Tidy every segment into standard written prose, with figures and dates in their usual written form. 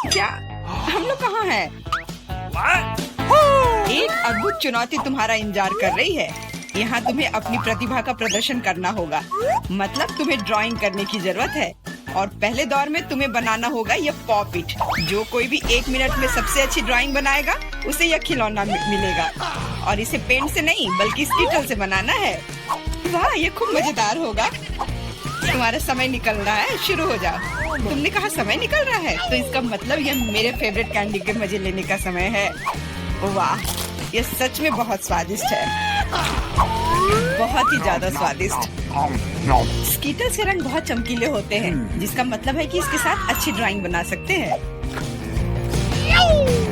क्या हम लोग कहाँ हैं? एक अद्भुत चुनौती तुम्हारा इंतजार कर रही है। यहाँ तुम्हें अपनी प्रतिभा का प्रदर्शन करना होगा। मतलब तुम्हें ड्राइंग करने की जरूरत है और पहले दौर में तुम्हें बनाना होगा यह पॉपिट। जो कोई भी 1 मिनट में सबसे अच्छी ड्राइंग बनाएगा उसे यह खिलौना मिलेगा और इसे पेंट से नहीं बल्कि स्टिकर से बनाना है। वाह, ये खूब मजेदार होगा। तुम्हारा समय निकल रहा है, शुरू हो जाओ। तुमने कहा समय निकल रहा है, तो इसका मतलब यह मेरे फेवरेट कैंडी के मजे लेने का समय है। वाह, यह सच में बहुत स्वादिष्ट है, बहुत ही ज्यादा स्वादिष्ट। स्कीटल्स के रंग बहुत चमकीले होते हैं, जिसका मतलब है कि इसके साथ अच्छी ड्राइंग बना सकते हैं।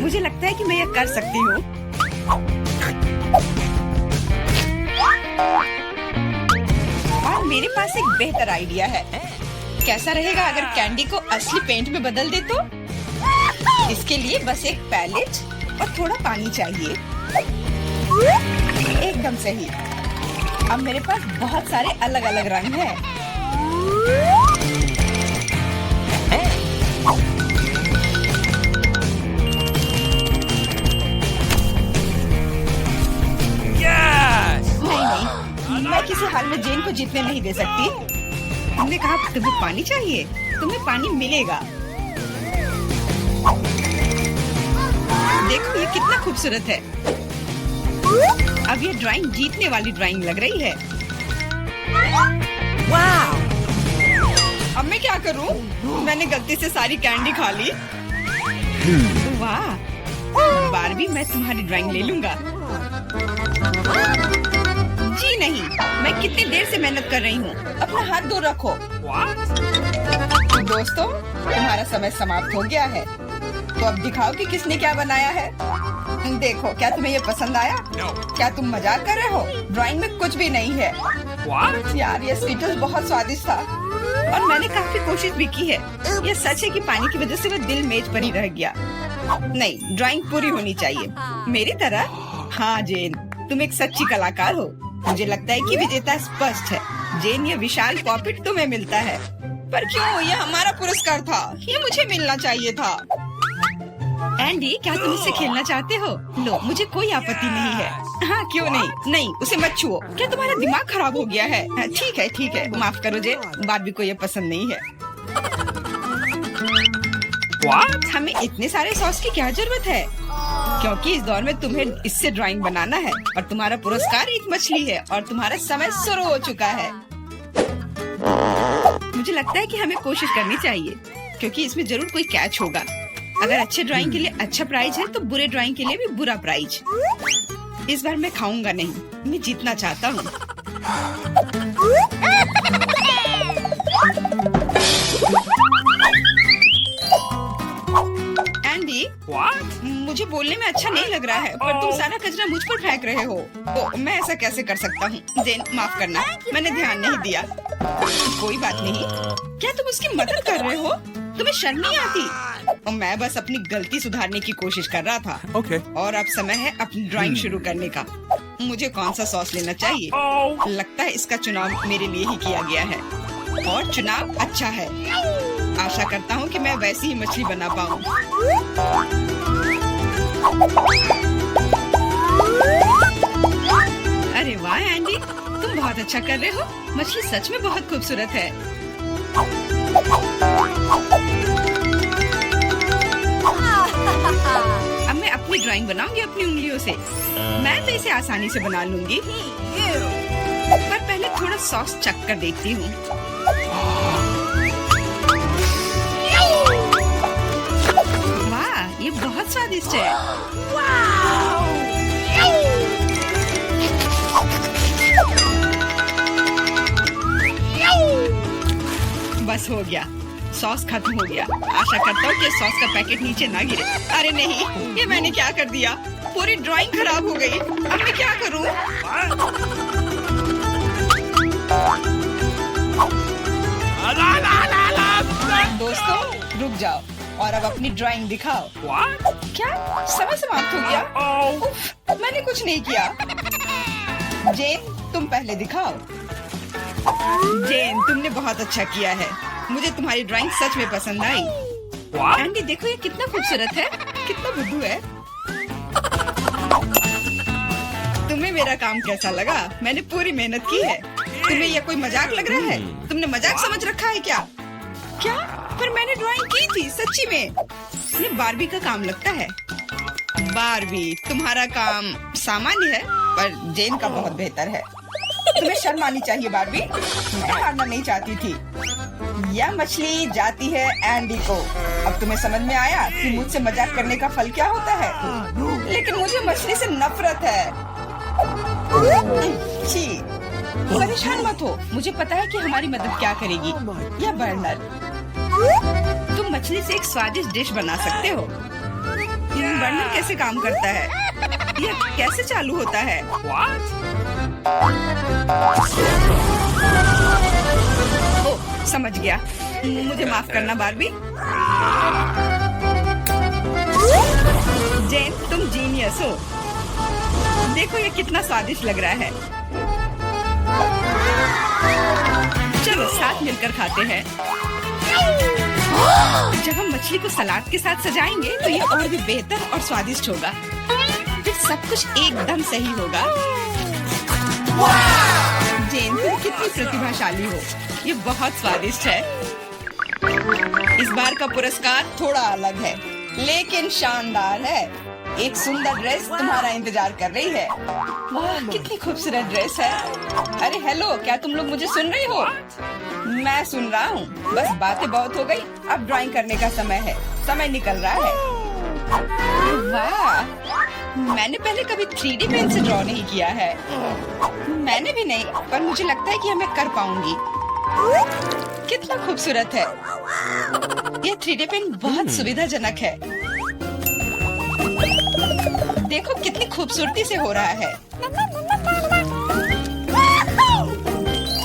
मुझे लगता है कि मैं यह कर सकती हूँ। और मेरे पास एक बेहतर आइडिया है। कैसा रहेगा अगर कैंडी को असली पेंट में बदल दे तो? इसके लिए बस एक पैलेट और थोड़ा पानी चाहिए। एकदम सही। अब मेरे पास बहुत सारे अलग अलग रंग हैं। नहीं, मैं किसी हाल में जेन को जीतने नहीं दे सकती। तुमने कहा तुम्हें पानी चाहिए, तुम्हें पानी मिलेगा। देखो ये कितना खूबसूरत है। अब ये ड्राइंग जीतने वाली ड्राइंग लग रही है। वाह! अब मैं क्या करूं? मैंने गलती से सारी कैंडी खा ली। वाह! बारबी, मैं तुम्हारी ड्राइंग ले लूंगा। जी नहीं, मैं कितनी देर से मेहनत कर रही हूँ। अपना हाथ दूर रखो। दोस्तों, तुम्हारा समय समाप्त हो गया है। तो अब दिखाओ कि किसने क्या बनाया है। देखो, क्या तुम्हें ये पसंद आया? क्या तुम मजाक कर रहे हो? ड्राइंग में कुछ भी नहीं है। यार, ये स्कीटल्स बहुत स्वादिष्ट था और मैंने काफी कोशिश भी की है। ये सच है कि पानी की वजह से वो दिल मेज पर ही रह गया। नहीं, ड्राइंग पूरी होनी चाहिए मेरी तरह। हाँ जेन, तुम एक सच्ची कलाकार हो। मुझे लगता है कि विजेता स्पष्ट है। जेन, ये विशाल पॉपिट तुम्हें मिलता है। पर क्यों? ये हमारा पुरस्कार था, ये मुझे मिलना चाहिए था। एंडी, क्या तुम इससे खेलना चाहते हो? लो, मुझे कोई आपत्ति नहीं है। हाँ, क्यों नहीं? नहीं, उसे मत छुओ। क्या तुम्हारा दिमाग खराब हो गया है? ठीक है, ठीक है, माफ करो जेन, बारबी को ये पसंद नहीं है। हमें इतने सारे सॉस की क्या जरूरत है? क्योंकि इस दौर में तुम्हें इससे ड्राइंग बनाना है और तुम्हारा पुरस्कार एक मछली है और तुम्हारा समय शुरू हो चुका है। मुझे लगता है कि हमें कोशिश करनी चाहिए क्योंकि इसमें जरूर कोई कैच होगा। अगर अच्छे ड्राइंग के लिए अच्छा प्राइज है तो बुरे ड्राइंग के लिए भी बुरा प्राइज। इस बार मैं खाऊंगा नहीं, मैं जीतना चाहता हूँ। एंडी, मुझे बोलने में अच्छा नहीं लग रहा है, पर तुम सारा कचरा मुझ पर फेंक रहे हो। तो मैं ऐसा कैसे कर सकता हूँ? जेन, माफ करना, मैंने ध्यान नहीं दिया। कोई बात नहीं। क्या तुम उसकी मदद कर रहे हो? तुम्हें शर्म नहीं आती? और मैं बस अपनी गलती सुधारने की कोशिश कर रहा था। और अब समय है अपनी ड्राइंग शुरू करने का। मुझे कौन सा सॉस लेना चाहिए? लगता है इसका चुनाव मेरे लिए ही किया गया है और चुनाव अच्छा है। आशा करता हूँ कि मैं वैसी ही मछली बना पाऊँ। अरे वाह एंडी, तुम बहुत अच्छा कर रहे हो। मछली सच में बहुत खूबसूरत है। अब मैं अपनी ड्राइंग बनाऊंगी अपनी उंगलियों से। मैं तो इसे आसानी से बना लूंगी, पर पहले थोड़ा सॉस चख कर देखती हूँ। वाह, ये बहुत स्वादिष्ट है। बस हो गया, सॉस खत्म हो गया। आशा करता हूँ कि सॉस का पैकेट नीचे ना गिरे। अरे नहीं, ये मैंने क्या कर दिया? पूरी ड्राइंग खराब हो गई। अब मैं क्या करूँ? दोस्तों, रुक जाओ और अब अपनी ड्राइंग दिखाओ। क्या समय समाप्त हो गया? उफ, मैंने कुछ नहीं किया। जेन, तुम पहले दिखाओ। जेन, तुमने बहुत अच्छा किया है। मुझे तुम्हारी ड्राइंग सच में पसंद आई। एंडी देखो ये कितना खूबसूरत है, कितना बुद्धू है। तुम्हें मेरा काम कैसा लगा? मैंने पूरी मेहनत की है। तुम्हें ये कोई मजाक लग रहा है? तुमने मजाक समझ रखा है क्या? क्या? पर मैंने ड्राइंग की थी सच्ची में। ये बारबी का काम लगता है। बारबी, तुम्हारा काम सामान्य है पर जेन का बहुत बेहतर है। तुम्हें शर्म आनी चाहिए बारबी। मैं हारना नहीं चाहती थी। यह मछली जाती है एंडी को। अब तुम्हें समझ में आया कि मुझसे मजाक करने का फल क्या होता है? लेकिन मुझे मछली से नफरत है। छी, परेशान मत हो। मुझे पता है कि हमारी मदद क्या करेगी। यह बर्नर, तुम मछली से एक स्वादिष्ट डिश बना सकते हो। बर्नर कैसे काम करता है? यह कैसे चालू होता है? ओह, समझ गया। मुझे माफ करना बारबी। जेन, तुम जीनियस हो। देखो ये कितना स्वादिष्ट लग रहा है। चलो साथ मिलकर खाते हैं। जब हम मछली को सलाद के साथ सजाएंगे तो ये और भी बेहतर और स्वादिष्ट होगा। फिर सब कुछ एकदम सही होगा। जेन, तुम कितनी प्रतिभाशाली हो। ये बहुत स्वादिष्ट है। इस बार का पुरस्कार थोड़ा अलग है लेकिन शानदार है। एक सुंदर ड्रेस तुम्हारा इंतजार कर रही है। वाह, कितनी खूबसूरत ड्रेस है। अरे हेलो, क्या तुम लोग मुझे सुन रही हो? मैं सुन रहा हूँ। बस बातें बहुत हो गई, अब ड्राइंग करने का समय है। समय निकल रहा है। वाह, मैंने पहले कभी 3D पेन से ड्रॉ नहीं किया है। मैंने भी नहीं, पर मुझे लगता है कि मैं कर पाऊंगी। कितना खूबसूरत है। यह 3D पेन बहुत सुविधाजनक है। देखो कितनी खूबसूरती से हो रहा है।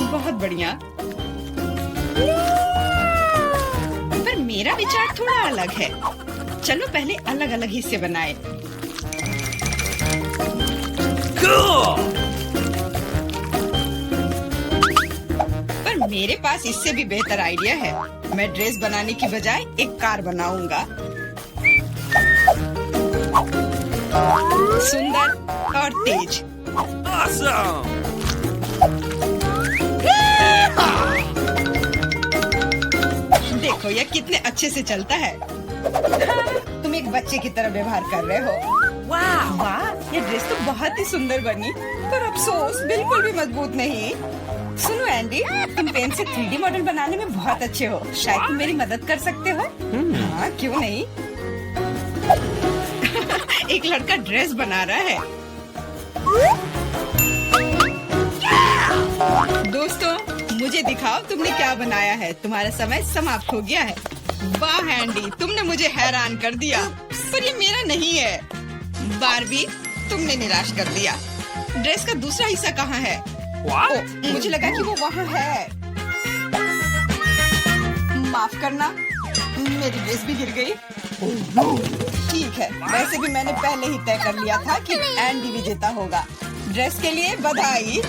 बहुत बढ़िया। पर मेरा विचार थोड़ा अलग है। चलो पहले अलग अलग हिस्से बनाए। पर मेरे पास इससे भी बेहतर आइडिया है। मैं ड्रेस बनाने की बजाय एक कार बनाऊंगा। सुंदर और तेज। Awesome! देखो यह कितने अच्छे से चलता है। तुम एक बच्चे की तरह व्यवहार कर रहे हो। वाह वाह, ये ड्रेस तो बहुत ही सुंदर बनी, पर अफसोस बिल्कुल भी मजबूत नहीं। सुनो एंडी, तुम पेन से 3D मॉडल बनाने में बहुत अच्छे हो। शायद तुम मेरी मदद कर सकते हो। हाँ, क्यों नहीं। एक लड़का ड्रेस बना रहा है। दोस्तों, मुझे दिखाओ तुमने क्या बनाया है। तुम्हारा समय समाप्त हो गया है। वाह एंडी, तुमने मुझे हैरान कर दिया, पर ये मेरा नहीं है। बारबी, तुमने निराश कर दिया। ड्रेस का दूसरा हिस्सा कहाँ है? मुझे लगा कि वो वहाँ है। माफ करना, मेरी ड्रेस भी गिर गई। ठीक है, वैसे भी मैंने पहले ही तय कर लिया था कि एंडी विजेता होगा। ड्रेस के लिए बधाई।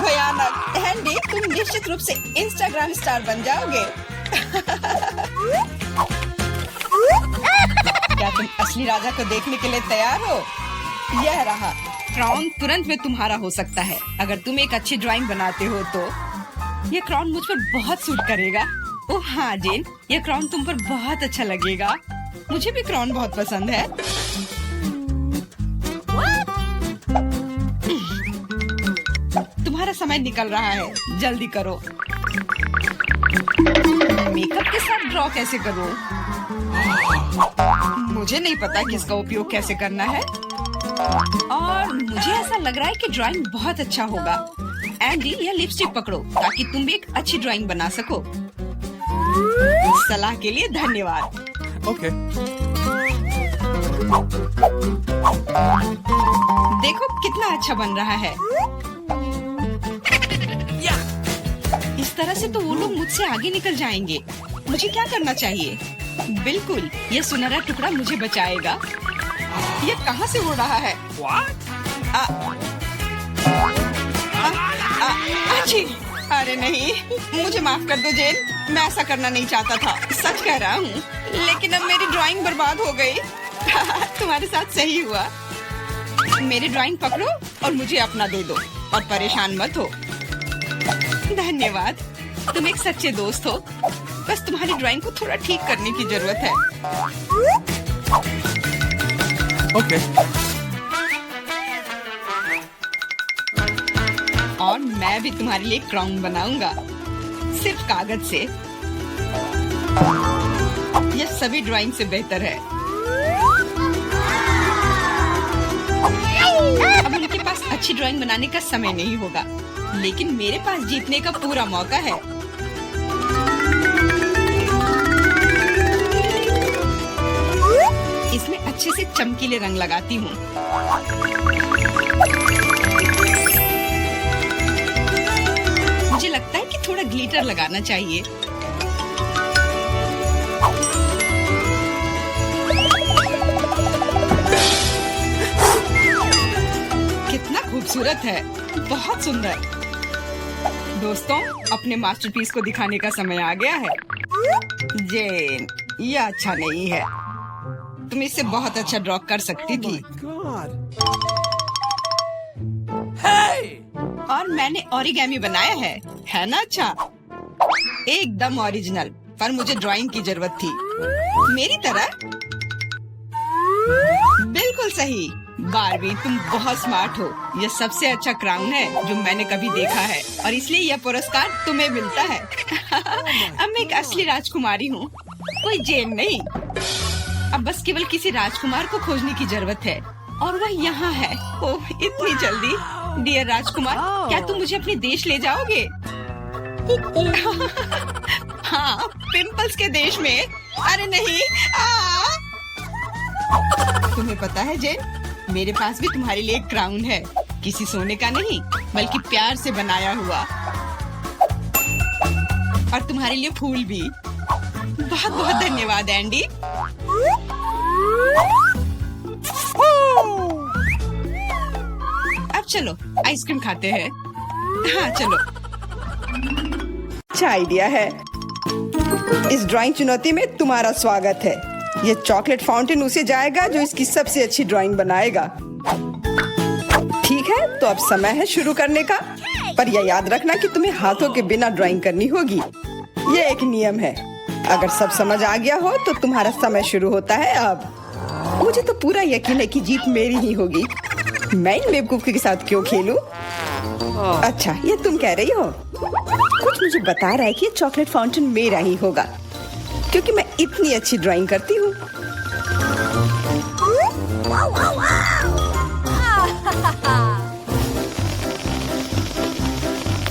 भयानक। एंडी, तुम निश्चित रूप से इंस्टाग्राम स्टार बन जाओगे। क्या तुम असली राजा को देखने के लिए तैयार हो? यह रहा क्राउन। तुरंत में तुम्हारा हो सकता है अगर तुम एक अच्छी ड्राइंग बनाते हो तो। यह क्राउन मुझ पर बहुत सूट करेगा। ओह हाँ जेन, यह क्राउन तुम पर बहुत अच्छा लगेगा। मुझे भी क्राउन बहुत पसंद है। तुम्हारा समय निकल रहा है, जल्दी करो। मेकअप के साथ ड्रॉ कैसे करूं? मुझे नहीं पता कि इसका उपयोग कैसे करना है, और मुझे ऐसा लग रहा है कि ड्राइंग बहुत अच्छा होगा। एंडी, यह लिपस्टिक पकड़ो ताकि तुम भी एक अच्छी ड्राइंग बना सको। सलाह के लिए धन्यवाद। Okay. देखो कितना अच्छा बन रहा है। इस तरह से तो वो लोग मुझसे आगे निकल जाएंगे। मुझे क्या करना चाहिए? बिल्कुल, ये सुनहरा टुकड़ा मुझे बचाएगा। ये कहाँ से उड़ रहा है? अच्छी। अरे नहीं, मुझे माफ कर दो जेन, मैं ऐसा करना नहीं चाहता था, सच कह रहा हूँ, लेकिन अब मेरी ड्राइंग बर्बाद हो गई। तुम्हारे साथ सही हुआ। मेरी ड्राइंग पकड़ो और मुझे अपना दे दो और परेशान मत हो। धन्यवाद, तुम एक सच्चे दोस्त हो। बस तुम्हारी ड्राइंग को थोड़ा ठीक करने की जरूरत है। Okay. और मैं भी तुम्हारे लिए क्राउन बनाऊंगा, सिर्फ कागज से। यह सभी ड्राइंग से बेहतर है। अब उनके पास अच्छी ड्राइंग बनाने का समय नहीं होगा, लेकिन मेरे पास जीतने का पूरा मौका है। इसमें अच्छे से चमकीले रंग लगाती हूँ। मुझे लगता है कि थोड़ा ग्लिटर लगाना चाहिए। कितना खूबसूरत है, बहुत सुंदर। दोस्तों, अपने मास्टरपीस को दिखाने का समय आ गया है। जेन, यह अच्छा नहीं है। तुम इससे बहुत अच्छा ड्रॉ कर सकती थी। God. Hey! और मैंने ओरिगेमी बनाया है ना? अच्छा, एकदम ओरिजिनल। पर मुझे ड्राइंग की जरूरत थी, मेरी तरह। बिल्कुल सही। बारबी, तुम बहुत स्मार्ट हो। यह सबसे अच्छा क्राउन है जो मैंने कभी देखा है, और इसलिए यह पुरस्कार तुम्हें मिलता है। अब मैं एक असली राजकुमारी हूँ, कोई जेन नहीं। अब बस केवल किसी राजकुमार को खोजने की जरूरत है, और वह यहाँ है। ओह, इतनी जल्दी। डियर राजकुमार, क्या तुम मुझे अपने देश ले जाओगे? हाँ, पिंपल्स के देश में। अरे नहीं। तुम्हें पता है जेन, मेरे पास भी तुम्हारे लिए एक क्राउन है। किसी सोने का नहीं, बल्कि प्यार से बनाया हुआ। और तुम्हारे लिए फूल भी। बहुत बहुत धन्यवाद एंडी। अब चलो आइसक्रीम खाते हैं। हाँ चलो। अच्छा आइडिया है। इस ड्राइंग चुनौती में तुम्हारा स्वागत है। ये चॉकलेट फाउंटेन उसे जाएगा जो इसकी सबसे अच्छी ड्राइंग बनाएगा। ठीक है, तो अब समय है शुरू करने का। पर यह याद रखना कि तुम्हें हाथों के बिना ड्राइंग करनी होगी। ये एक नियम है। अगर सब समझ आ गया हो तो तुम्हारा समय शुरू होता है अब। मुझे तो पूरा यकीन है कि जीत मेरी ही होगी। मैं इन बेवकूफी के साथ क्यों खेलूं? अच्छा, ये तुम कह रही हो? कुछ मुझे बता रहा है कि ये चॉकलेट फाउंटेन मेरा ही होगा, क्योंकि मैं इतनी अच्छी ड्राइंग करती हूँ।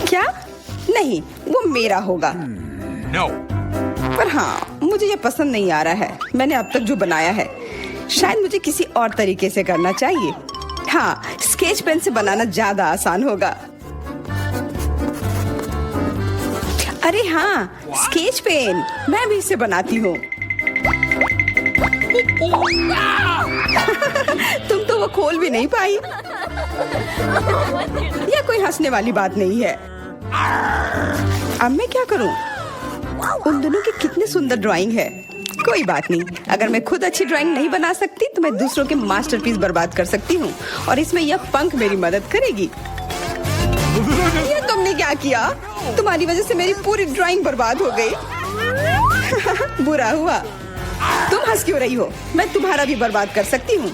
क्या? नहीं, वो मेरा होगा। No. पर हाँ, मुझे ये पसंद नहीं आ रहा है। मैंने अब तक जो बनाया है, शायद मुझे किसी और तरीके से करना चाहिए। हाँ, स्केच पेन से बनाना ज्यादा आसान होगा। अरे हाँ, स्केच पेन, मैं भी इसे बनाती हूँ। तुम तो वो खोल भी नहीं पाई। यह कोई हंसने वाली बात नहीं है। अब मैं क्या करूँ? उन दोनों की कितनी सुंदर ड्राइंग है। कोई बात नहीं, अगर मैं खुद अच्छी ड्राइंग नहीं बना सकती तो मैं दूसरों के मास्टरपीस बर्बाद कर सकती हूँ, और इसमें यह पंख मेरी मदद करेगी। ये तुमने क्या किया? तुम्हारी वजह से मेरी पूरी ड्राइंग बर्बाद हो गई। बुरा हुआ। तुम हंस क्यों रही हो? मैं तुम्हारा भी बर्बाद कर सकती हूँ।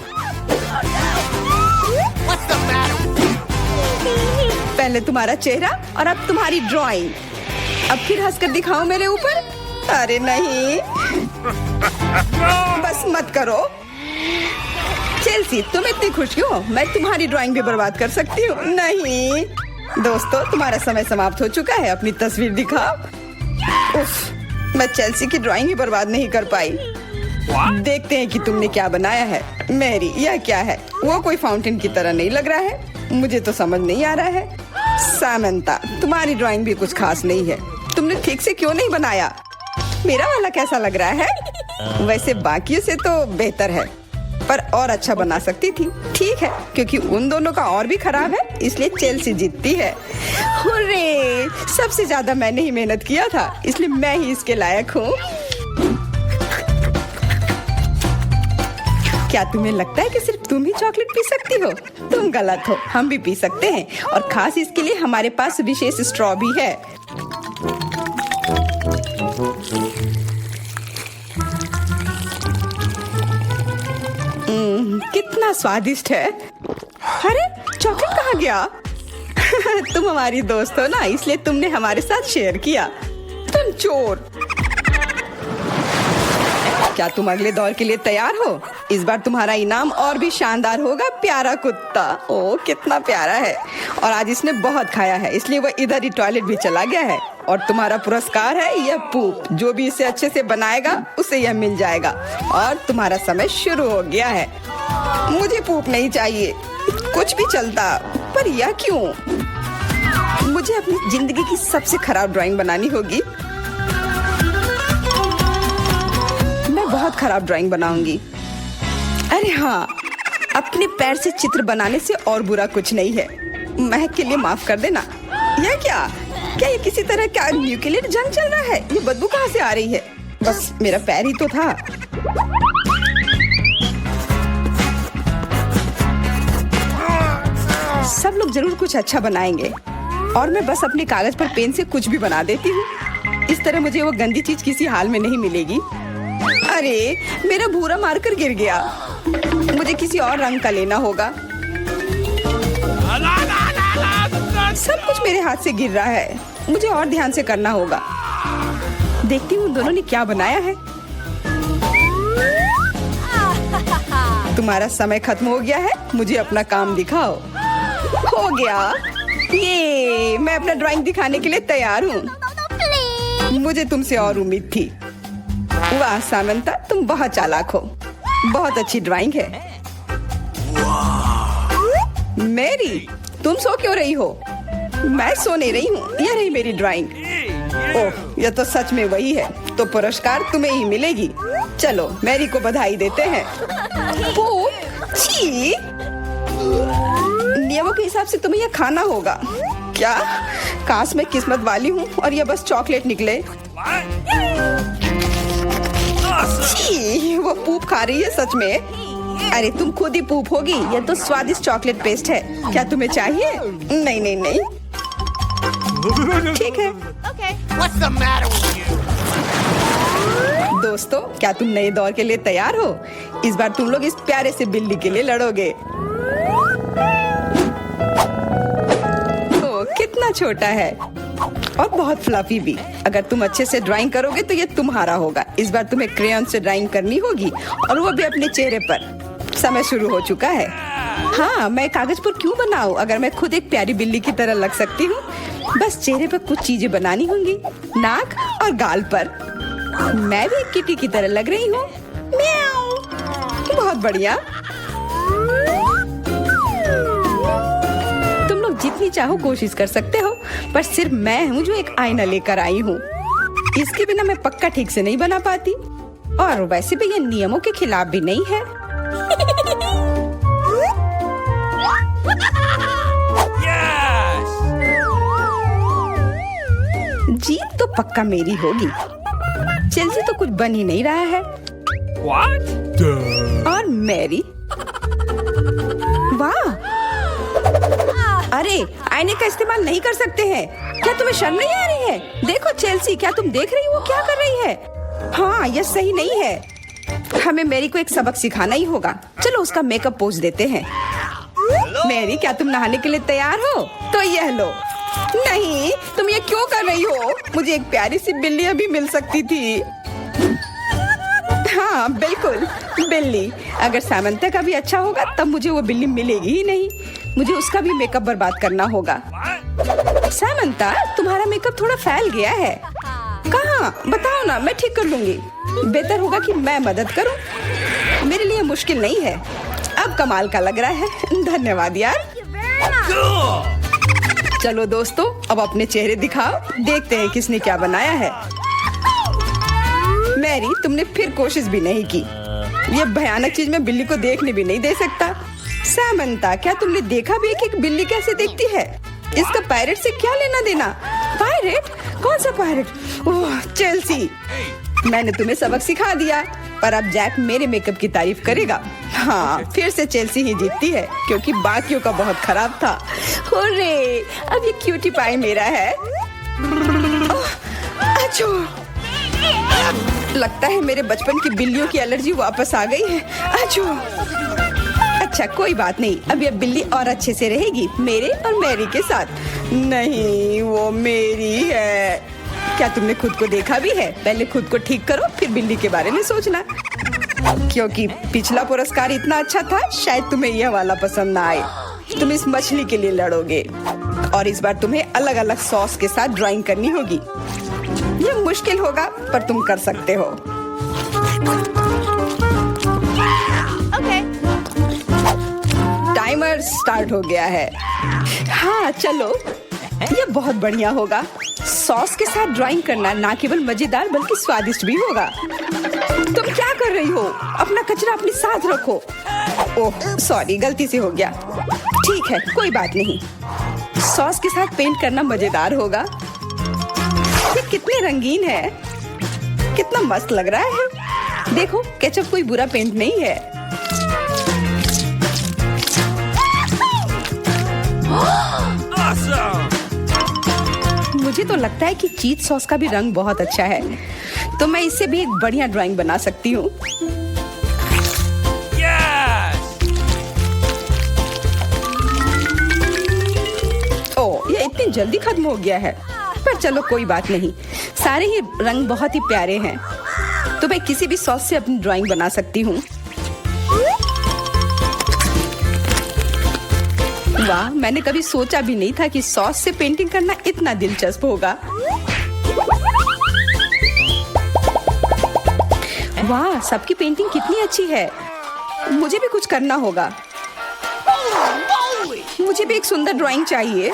पहले तुम्हारा चेहरा और अब तुम्हारी ड्राइंग। अब फिर हंसकर दिखाओ मेरे ऊपर। अरे नहीं, बस मत करो। चेल्सी, तुम इतनी खुश क्यों? मैं तुम्हारी ड्राइंग भी बर्बाद कर सकती हूँ। नहीं दोस्तों, तुम्हारा समय समाप्त हो चुका है। अपनी तस्वीर दिखाओ। उफ, मैं चेल्सी की ड्राइंग ही बर्बाद नहीं कर पाई। देखते हैं कि तुमने क्या बनाया है। मैरी, यह क्या है? वो कोई फाउंटेन की तरह नहीं लग रहा है। मुझे तो समझ नहीं आ रहा है। सामंता, तुम्हारी ड्राइंग भी कुछ खास नहीं है। तुमने ठीक से क्यों नहीं बनाया? मेरा वाला कैसा लग रहा है? वैसे बाकियों से तो बेहतर है। पर और अच्छा बना सकती थी। ठीक है, क्योंकि उन दोनों का और भी खराब है, इसलिए चेल्सी जीतती है। हुर्रे! सबसे ज्यादा मैंने ही मेहनत किया था, इसलिए मैं ही इसके लायक हूँ। क्या तुम्हें लगता है कि सिर्फ तुम ही चॉकलेट पी सकती हो? तुम गलत हो, हम भी पी सकते हैं, और खास इसके लिए हमारे पास विशेष स्ट्रॉ भी है। कितना स्वादिष्ट है। अरे चॉकलेट कहाँ गया? तुम हमारी दोस्त हो ना, इसलिए तुमने हमारे साथ शेयर किया। तुम चोर। क्या तुम अगले दौर के लिए तैयार हो? इस बार तुम्हारा इनाम और भी शानदार होगा, प्यारा कुत्ता। ओ कितना प्यारा है, और आज इसने बहुत खाया है, इसलिए वह इधर ही टॉयलेट भी चला गया है। और तुम्हारा पुरस्कार है यह पूप। जो भी इसे अच्छे से बनाएगा उसे यह मिल जाएगा। और तुम्हारा समय शुरू हो गया है। मुझे पूप नहीं चाहिए, कुछ भी चलता, पर यह क्यों? मुझे अपनी जिंदगी की सबसे खराब ड्राइंग बनानी होगी। मैं बहुत खराब ड्राइंग बनाऊंगी। अरे हाँ, अपने पैर से चित्र बनाने से और बुरा कुछ नहीं है। महक के लिए माफ कर देना। यह क्या ये किसी तरह का न्यूक्लियर जंग चल रहा है? ये बदबू कहाँ से आ रही है? बस मेरा पैर ही तो था। सब लोग जरूर कुछ अच्छा बनाएंगे, और मैं बस अपने कागज पर पेन से कुछ भी बना देती हूँ। इस तरह मुझे वो गंदी चीज किसी हाल में नहीं मिलेगी। अरे मेरा भूरा मार्कर गिर गया, मुझे किसी और रंग का लेना होगा। सब कुछ मेरे हाथ से गिर रहा है, मुझे और ध्यान से करना होगा। देखती हूँ दोनों ने क्या बनाया है। तुम्हारा समय खत्म हो गया है, मुझे अपना काम दिखाओ। हो गया, ये मैं अपना ड्राइंग दिखाने के लिए तैयार हूँ। मुझे तुमसे और उम्मीद थी। वाह सामंता, तुम बहुत चालाक हो। बहुत अच्छी ड्राइंग है। मेरी, तुम सो क्यों रही हो? मैं सो नहीं रही हूँ, यह रही मेरी ड्राइंग। ओह, यह तो सच में वही है, तो पुरस्कार तुम्हें ही मिलेगी। चलो मैरी को बधाई देते हैं। छी! नियमों के हिसाब से तुम्हें यह खाना होगा। क्या? काश मैं किस्मत वाली हूँ और यह बस चॉकलेट निकले। छी! वो पूप खा रही है सच में। अरे तुम खुद ही पूप होगी, यह तो स्वादिष्ट चॉकलेट पेस्ट है। क्या तुम्हें चाहिए? नहीं नहीं नहीं। ठीक है। What's the matter with you? दोस्तों, क्या तुम नए दौर के लिए तैयार हो? इस बार तुम लोग इस प्यारे से बिल्ली के लिए लड़ोगे। ओ, कितना छोटा है और बहुत फ्लफी भी। अगर तुम अच्छे से ड्राइंग करोगे तो ये तुम्हारा होगा। इस बार तुम्हें क्रेयॉन से ड्राइंग करनी होगी, और वो भी अपने चेहरे पर। समय शुरू हो चुका है। हाँ, मैं कागज पर क्यों बनाऊं अगर मैं खुद एक प्यारी बिल्ली की तरह लग सकती हूँ। बस चेहरे पर कुछ चीजें बनानी होंगी, नाक और गाल पर। मैं भी एक किटी की तरह लग रही हूँ। म्याऊ। बहुत बढ़िया। तुम लोग जितनी चाहो कोशिश कर सकते हो, पर सिर्फ मैं हूँ जो एक आईना लेकर आई हूँ। इसके बिना मैं पक्का ठीक से नहीं बना पाती, और वैसे भी ये नियमों के खिलाफ भी नहीं है। जीत तो पक्का मेरी होगी। चेल्सी तो कुछ बन ही नहीं रहा है। What? और मैरी, वाह! अरे आईने का इस्तेमाल नहीं कर सकते हैं। क्या तुम्हें शर्म नहीं आ रही है? देखो चेल्सी, क्या तुम देख रही हो क्या कर रही है? हाँ, यह सही नहीं है। हमें मैरी को एक सबक सिखाना ही होगा। चलो उसका मेकअप पोज देते हैं। मैरी, क्या तुम नहाने के लिए तैयार हो? तो यह लो। नहीं, तुम ये क्यों कर रही हो? मुझे एक प्यारी सी बिल्ली अभी मिल सकती थी। हाँ बिल्कुल, बिल्ली। अगर सामंता का भी अच्छा होगा तब मुझे वो बिल्ली मिलेगी ही नहीं। मुझे उसका भी मेकअप बर्बाद करना होगा। सामंता, तुम्हारा मेकअप थोड़ा फैल गया है। कहाँ? बताओ ना, मैं ठीक कर लूंगी। बेहतर होगा कि मैं मदद करूं। मेरे लिए मुश्किल नहीं है। अब कमाल का लग रहा है। धन्यवाद यार। चलो दोस्तों, अब अपने चेहरे दिखाओ। देखते हैं किसने क्या बनाया है। मैरी, तुमने फिर कोशिश भी नहीं की। ये भयानक चीज मैं बिल्ली को देखने भी नहीं दे सकता। सामंता, क्या तुमने देखा भी कि एक बिल्ली कैसे दिखती है? इसका पायरेट से क्या लेना देना? पायरेट? कौन सा पायरेट? ओह चेल्सी, मैंने तुम्हें सबक सिखा दिया, पर अब जैक मेरे मेकअप की तारीफ करेगा। हाँ, फिर से चेल्सी ही जीतती है क्योंकि बाकियों का बहुत खराब था। हुर्रे, अब ये क्यूटी पाई मेरा है। अच्छो, लगता है मेरे बचपन की बिल्लियों की एलर्जी वापस आ गई है। अच्छो, अच्छा कोई बात नहीं, अब ये बिल्ली और अच्छे से रहेगी मेरे और मैरी के साथ। नहीं, वो मेरी है। क्या तुमने खुद को देखा भी है? पहले खुद को ठीक करो, फिर बिल्ली के बारे में सोचना। क्योंकि पिछला पुरस्कार इतना अच्छा था, शायद तुम्हें यह वाला पसंद ना आए। तुम इस मछली के लिए लड़ोगे और इस बार तुम्हें अलग अलग सॉस के साथ ड्राइंग करनी होगी। यह मुश्किल होगा, पर तुम कर सकते हो। टाइमर स्टार्ट हो गया है। हाँ चलो, ये बहुत बढ़िया होगा। सॉस के साथ ड्राइंग करना ना केवल मजेदार बल्कि स्वादिष्ट भी होगा। तुम क्या कर रही हो? अपना कचरा अपने साथ रखो। ओह सॉरी, गलती से हो गया। ठीक है, कोई बात नहीं। सॉस के साथ पेंट करना मजेदार होगा। ये कितने रंगीन है, कितना मस्त लग रहा है। देखो, केचप कोई बुरा पेंट नहीं है। Awesome! मुझे तो लगता है कि चीज सॉस का भी रंग बहुत अच्छा है, तो मैं इससे भी एक बढ़िया ड्राइंग बना सकती हूँ। Yes! ओह, ये इतनी जल्दी खत्म हो गया है, पर चलो कोई बात नहीं। सारे ही रंग बहुत ही प्यारे हैं, तो मैं किसी भी सॉस से अपनी ड्राइंग बना सकती हूँ। वाह, मैंने कभी सोचा भी नहीं था कि सॉस से पेंटिंग करना इतना दिलचस्प होगा। वाह, सबकी पेंटिंग कितनी अच्छी है। मुझे भी कुछ करना होगा। मुझे भी एक सुंदर ड्राइंग चाहिए।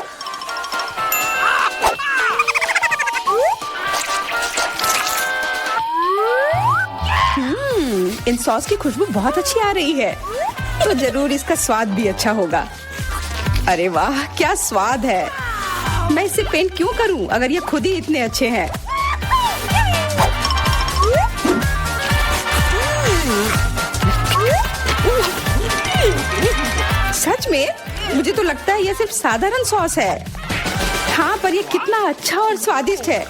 इन सॉस की खुशबू बहुत अच्छी आ रही है, तो जरूर इसका स्वाद भी अच्छा होगा। अरे वाह, क्या स्वाद है। मैं इसे पेंट क्यों करूं अगर ये खुद ही इतने अच्छे हैं। सच में मुझे तो लगता है ये सिर्फ साधारण सॉस है। हाँ, पर ये कितना अच्छा और स्वादिष्ट है।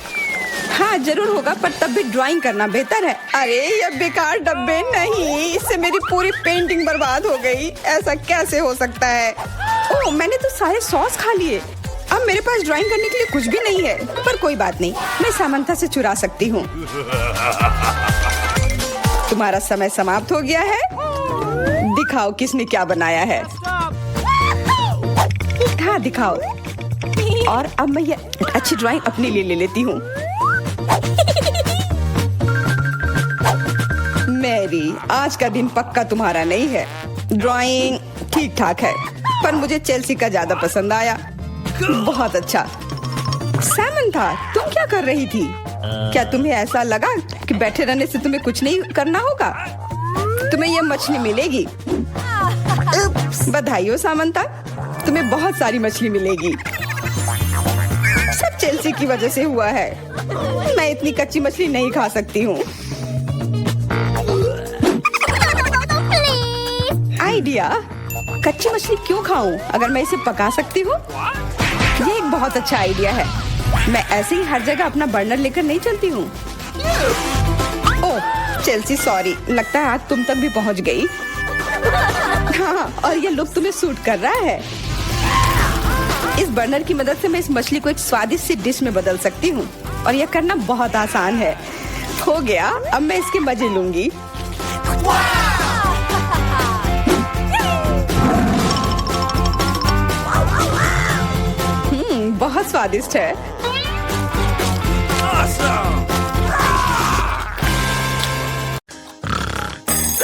हाँ जरूर होगा, पर तब भी ड्राइंग करना बेहतर है। अरे ये बेकार डब्बे, नहीं, इससे मेरी पूरी पेंटिंग बर्बाद हो गई। ऐसा कैसे हो सकता है? ओह, मैंने तो सारे सॉस खा लिए। अब मेरे पास ड्राइंग करने के लिए कुछ भी नहीं है, पर कोई बात नहीं, मैं सामंता से चुरा सकती हूँ। तुम्हारा समय समाप्त हो गया है। दिखाओ किसने क्या बनाया है। हाँ दिखाओ। और अब मैं ये अच्छी ड्राइंग अपने लिए ले लेती हूँ। मैरी, आज का दिन पक्का तुम्हारा नहीं है। ड्राइंग ठीक ठाक है, पर मुझे चेल्सी का ज्यादा पसंद आया। बहुत अच्छा। सामंथा, तुम क्या कर रही थी? क्या तुम्हें ऐसा लगा कि बैठे रहने से तुम्हें कुछ नहीं करना होगा? तुम्हें यह मछली मिलेगी। बधाई हो सामंथा, तुम्हें बहुत सारी मछली मिलेगी। सब चेल्सी की वजह से हुआ है। मैं इतनी कच्ची मछली नहीं खा सकती हूँ। आइडिया, कच्ची मछली क्यों खाऊं अगर मैं इसे पका सकती हूँ? ये एक बहुत अच्छा आइडिया है। मैं ऐसे ही हर जगह अपना बर्नर लेकर नहीं चलती हूँ। ओह चेल्सी, सॉरी, लगता है आग तुम तक भी पहुँच गई। हाँ, और ये लुक तुम्हें सूट कर रहा है। इस बर्नर की मदद से मैं इस मछली को एक स्वादिष्ट सी डिश में बदल सकती हूँ, और यह करना बहुत आसान है। हो गया, अब मैं इसके मजे लूंगी। बहुत स्वादिष्ट है।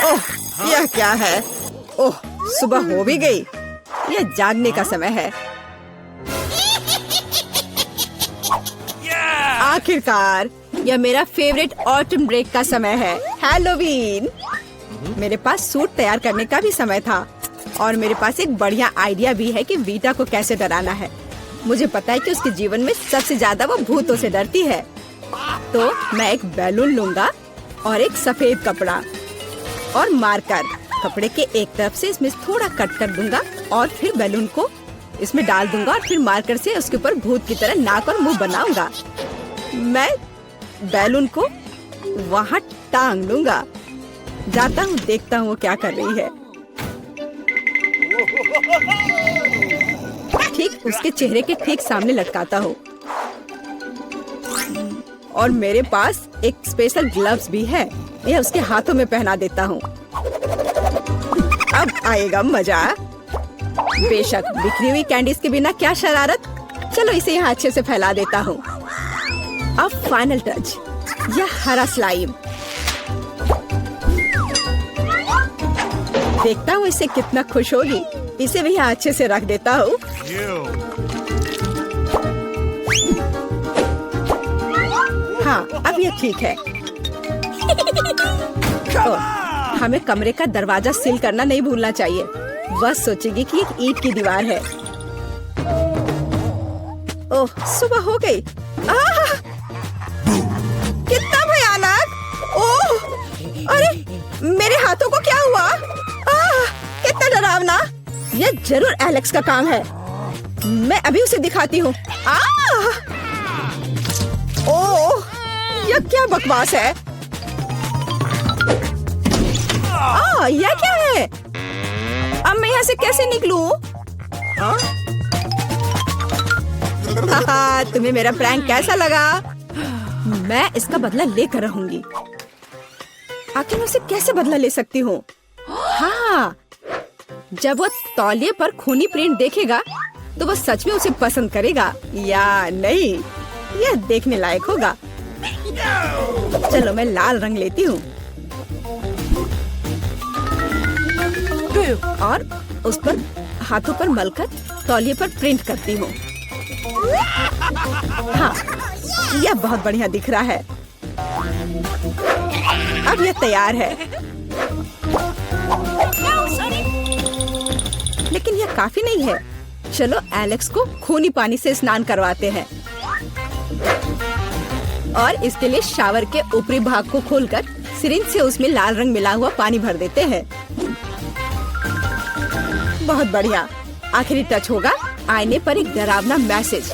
ओह, यह क्या है? ओह, सुबह हो भी गई। यह जागने का समय है। आखिरकार यह मेरा फेवरेट ऑटम ब्रेक का समय है, हैलोवीन। मेरे पास सूट तैयार करने का भी समय था और मेरे पास एक बढ़िया आइडिया भी है कि वीटा को कैसे डराना है। मुझे पता है कि उसके जीवन में सबसे ज्यादा वो भूतों से डरती है। तो मैं एक बैलून लूंगा और एक सफेद कपड़ा और मार्कर। कपड़े के एक तरफ से इसमें थोड़ा कट कर दूंगा और फिर बैलून को इसमें डाल दूंगा और फिर मार्कर से उसके ऊपर भूत की तरह नाक और मुंह बनाऊंगा। मैं बैलून को वहाँ टांग लूंगा। जाता हूँ, देखता हूँ वो क्या कर रही है। ठीक उसके चेहरे के ठीक सामने लटकाता हूँ और मेरे पास एक स्पेशल ग्लव्स भी है। यह उसके हाथों में पहना देता हूँ। अब आएगा मजा। बेशक बिखरी हुई कैंडीज के बिना क्या शरारत। चलो इसे यहाँ अच्छे से फैला देता हूँ। अब फाइनल टच, यह हरा स्लाइम। देखता हूँ इसे कितना खुश होगी। इसे भी यहाँ अच्छे से रख देता हूँ। हाँ, अब ये ठीक है। हमें कमरे का दरवाजा सील करना नहीं भूलना चाहिए। वह सोचेगी कि एक ईंट की दीवार है। ओह, सुबह हो गई। कितना भयानक! ओह, अरे मेरे हाथों को क्या हुआ? कितना डरावना! यह जरूर एलेक्स का काम है। मैं अभी उसे दिखाती हूँ। ओह, यह क्या बकवास है? यह क्या है? अब मैं यहाँ से कैसे निकलूं? तुम्हें मेरा प्रैंक कैसा लगा? मैं इसका बदला लेकर रहूंगी। आखिर मैं उसे कैसे बदला ले सकती हूँ? हाँ, जब वो तौलिए पर खूनी प्रिंट देखेगा तो वो सच में उसे पसंद करेगा या नहीं, यह देखने लायक होगा। चलो मैं लाल रंग लेती हूँ और उस पर हाथों पर मलकर तौलिए पर प्रिंट करती हूँ। हाँ, यह बहुत बढ़िया दिख रहा है। अब यह तैयार है। लेकिन यह काफी नहीं है। चलो एलेक्स को खूनी पानी से स्नान करवाते हैं और इसके लिए शावर के ऊपरी भाग को खोलकर सिरिंज से उसमें लाल रंग मिला हुआ पानी भर देते हैं। बहुत बढ़िया। आखिरी टच होगा आईने पर एक डरावना मैसेज।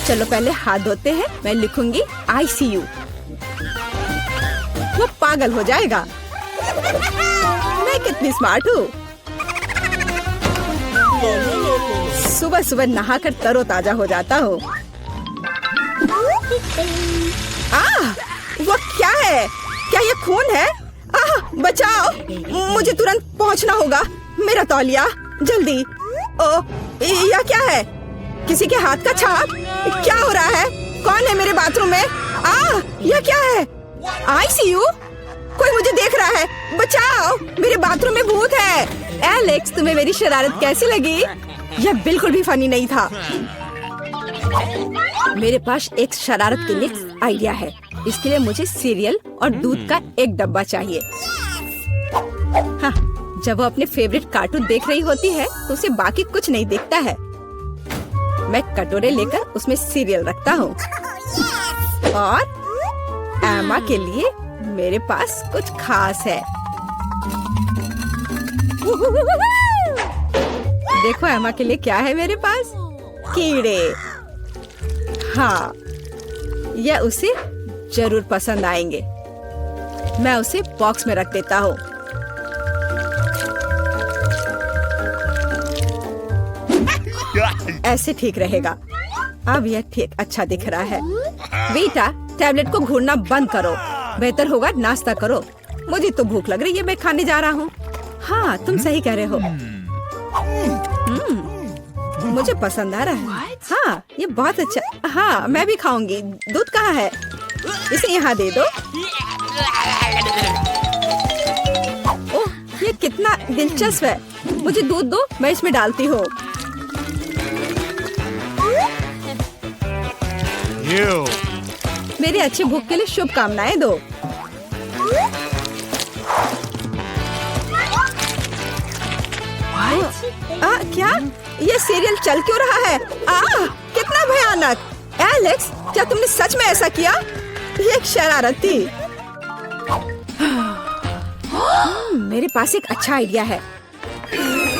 चलो पहले हाथ धोते हैं। मैं लिखूंगी ICU। वो पागल हो जाएगा। मैं कितनी स्मार्ट हूँ। सुबह सुबह नहाकर तरोताजा हो जाता हूँ। वो क्या है? क्या ये खून है? बचाओ, मुझे तुरंत पहुँचना होगा। मेरा तौलिया, जल्दी। यह क्या है? किसी के हाथ का छाप? क्या हो रहा है? कौन है मेरे बाथरूम में? यह क्या है? ICU? कोई मुझे देख रहा है। बचाओ, मेरे बाथरूम में भूत है। एलेक्स, तुम्हें मेरी शरारत कैसी लगी? यह बिल्कुल भी फनी नहीं था। मेरे पास एक शरारत के लिए आइडिया है। इसके लिए मुझे सीरियल और दूध का एक डब्बा चाहिए। हाँ, जब वो अपने फेवरेट कार्टून देख रही होती है तो उसे बाकी कुछ नहीं दिखता है। मैं कटोरे लेकर उसमें सीरियल रखता हूँ और एमा के लिए मेरे पास कुछ खास है। देखो एमा के लिए क्या है मेरे पास? कीड़े। हाँ, यह उसे जरूर पसंद आएंगे। मैं उसे बॉक्स में रख देता हूँ। ऐसे ठीक रहेगा। अब यह ठीक अच्छा दिख रहा है। बेटा, टैबलेट को घूरना बंद करो। बेहतर होगा नाश्ता करो। मुझे तो भूख लग रही है, मैं खाने जा रहा हूँ। हाँ, तुम सही कह रहे हो। मुझे पसंद आ रहा है। हाँ, ये बहुत अच्छा। हाँ, मैं भी खाऊंगी। दूध कहाँ है? इसे यहाँ दे दो। ओह, ये कितना दिलचस्प है। मुझे दूध दो, मैं इसमें डालती हूँ। मेरे अच्छे भूख के लिए शुभकामनाएं दो। क्या ये सीरियल चल क्यों रहा है? कितना भयानक। एलेक्स, क्या तुमने सच में ऐसा किया? ये एक शरारत थी। मेरे पास एक अच्छा आइडिया है।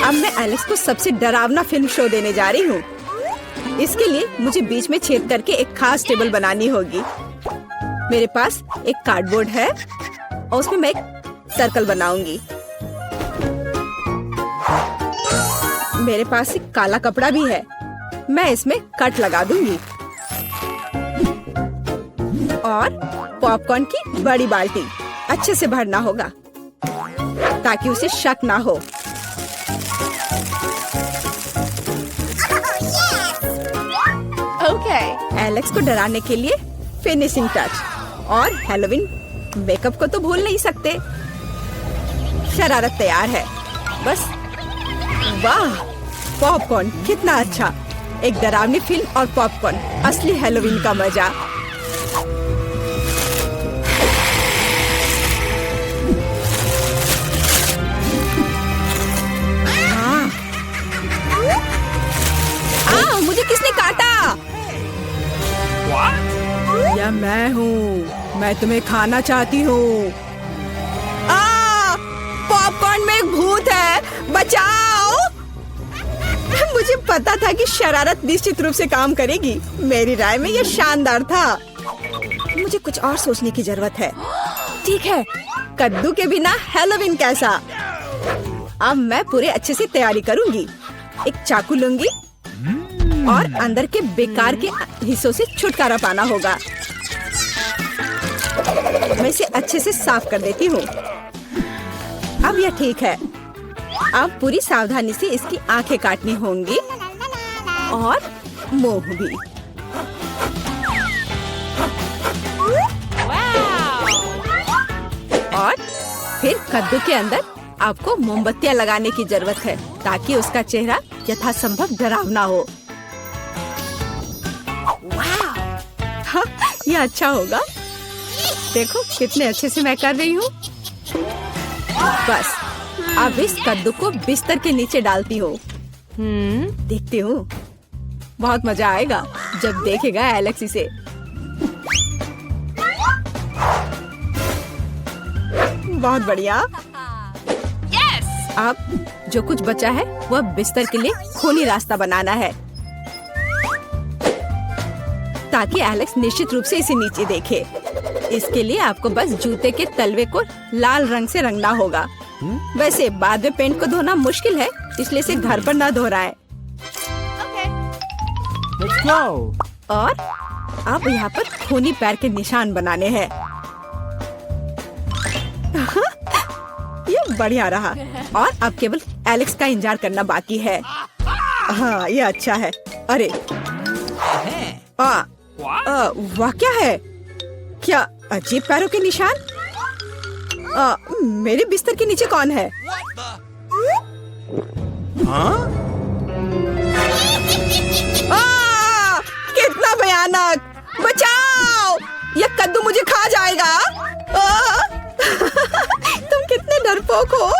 अब मैं एलेक्स को सबसे डरावना फिल्म शो देने जा रही हूँ। इसके लिए मुझे बीच में छेद करके एक खास टेबल बनानी होगी। मेरे पास एक कार्डबोर्ड है और उसमें मैं एक सर्कल बनाऊंगी। मेरे पास एक काला कपड़ा भी है। मैं इसमें कट लगा दूंगी और पॉपकॉर्न की बड़ी बाल्टी अच्छे से भरना होगा ताकि उसे शक ना हो। एलेक्स को डराने के लिए फिनिशिंग टच और हैलोवीन मेकअप को तो भूल नहीं सकते। शरारत तैयार है। बस वाह, पॉपकॉर्न कितना अच्छा। एक डरावनी फिल्म और पॉपकॉर्न, असली हैलोवीन का मजा। मुझे किसने काटा? या मैं हूँ। मैं तुम्हें खाना चाहती हूँ। पॉपकॉर्न में एक भूत है, बचाओ। मुझे पता था कि शरारत निश्चित रूप से काम करेगी। मेरी राय में यह शानदार था। मुझे कुछ और सोचने की जरूरत है। ठीक है, कद्दू के बिना हैलोवीन कैसा? अब मैं पूरे अच्छे से तैयारी करूंगी। एक चाकू लूंगी और अंदर के बेकार के हिस्सों से छुटकारा पाना होगा। मैं इसे अच्छे से साफ कर देती हूँ। अब यह ठीक है। अब पूरी सावधानी से इसकी आंखें काटनी होंगी और मुंह भी। और फिर कद्दू के अंदर आपको मोमबत्तियां लगाने की जरूरत है ताकि उसका चेहरा यथासंभव डरावना हो। हाँ, यह अच्छा होगा। देखो कितने अच्छे से मैं कर रही हूँ। बस अब इस कद्दू को बिस्तर के नीचे डालती हूँ। देखती हूँ, बहुत मजा आएगा जब देखेगा एलेक्स इसे। बहुत बढ़िया। अब जो कुछ बचा है वह बिस्तर के लिए खूनी रास्ता बनाना है ताकि एलेक्स निश्चित रूप से इसे नीचे देखे। इसके लिए आपको बस जूते के तलवे को लाल रंग से रंगना होगा। वैसे बाद में पेंट को धोना मुश्किल है, इसलिए इसे घर पर ना दोहराएं। Let's go. और अब यहाँ पर खूनी पैर के निशान बनाने हैं। ये बढ़िया रहा। और अब केवल एलेक्स का इंतजार करना बाकी है। हाँ, ये अच्छा है। अरे वाह, क्या है? क्या अजीब पैरों के निशान? मेरे बिस्तर के नीचे कौन है? कितना भयानक! बचाओ! यह कद्दू मुझे खा जाएगा। तुम कितने डरपोक हो।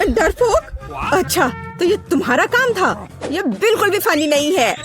डरपोक? अच्छा, तो ये तुम्हारा काम था। यह बिल्कुल भी फनी नहीं है।